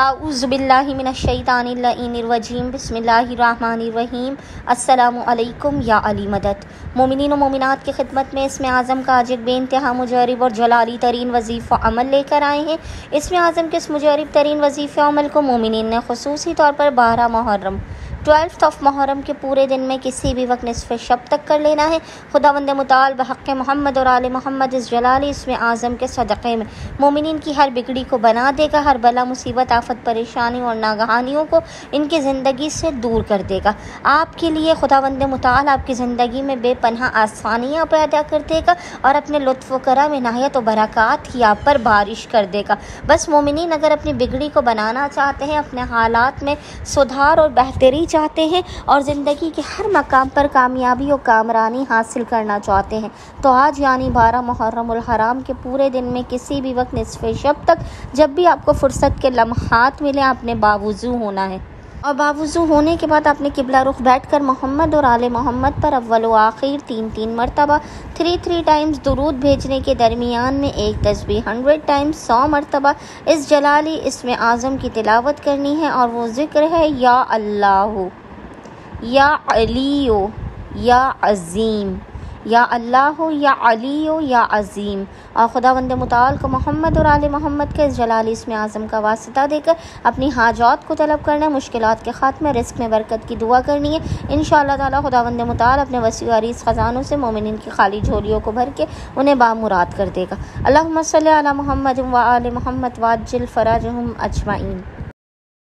आऊज़ुबिल्लाहि मिनश्शैतानिर्रजीम बिस्मिल्लाहिर्रहमानिर्रहीम। अस्सलामु अलैकुम या अली मदद। मोमिनीन व मोमिनात की खिदमत में इसमें आज़म का आज एक बेइंतहा मुजरिब और जलाली तरीन वजीफ़ा अमल लेकर आए हैं। इसमें आज़म के इस मुजरिब तरीन वजीफ़ा अमल को मोमिनीन ने खुसूसी तौर पर 12 मुहर्रम 12th ऑफ मुहर्रम के पूरे दिन में किसी भी वक्त निस्फ़े शब तक कर लेना है। खुदावंद मुताल बहक़ मोहम्मद और आले मोहम्मद इस जलाली इसमें आज़म के सदक़े में मोमिनीन की हर बिगड़ी को बना देगा, हर बला मुसीबत आफत परेशानी और नागहानियों को इनकी ज़िंदगी से दूर कर देगा। आपके लिए खुदावंद मुताल आपकी ज़िंदगी में बेपनाह आसानियाँ पैदा कर देगा और अपने लुत्फ़ व करम इनायत व बरक़ात की आप पर बारिश कर देगा। बस मोमिनीन अगर अपनी बिगड़ी को बनाना चाहते हैं, अपने हालात में सुधार और बेहतरी चाहते हैं और ज़िंदगी के हर मकाम पर कामयाबी और कामरानी हासिल करना चाहते हैं, तो आज यानी 12 मुहर्रमुल हराम के पूरे दिन में किसी भी वक्त निस्फ़े शब तक जब भी आपको फ़ुर्सत के लम्हात मिले आपने बावुज़ू होना है। और बावुज़ू होने के बाद आपने किबला रुख बैठकर मोहम्मद और आले मोहम्मद पर अव्वल व आखिर 3 मरतबा 3 टाइम्स दुरूद भेजने के दरमियान में एक तस्बीह 100 टाइम्स 100 मरतबा इस जलाली इसमें आज़म की तिलावत करनी है। और वो ज़िक्र है या अल्लाह, या अलियो, या अज़ीम, या अल्लाह, या अलियो, या अज़ीम। और खुदावंद मुताल को मोहम्मद और आले मोहम्मद के इस जलाली इसमें आज़म का वास्ता देकर अपनी हाजात को तलब करना है, मुश्किलात के ख़ात्मे रिस्क में बरकत की दुआ करनी है। इंशाअल्लाह ताला खुदावंद मुताल अपने वसी व अरीज़ ख़ज़ानों से मोमिनीन की खाली झोलियों को भर के उन्हें बामुराद कर देगा। अल्लाहुम्मा सल्ली अला मुहम्मद व आले मुहम्मद वाज्जिल फ़राजहुम अजमाइन।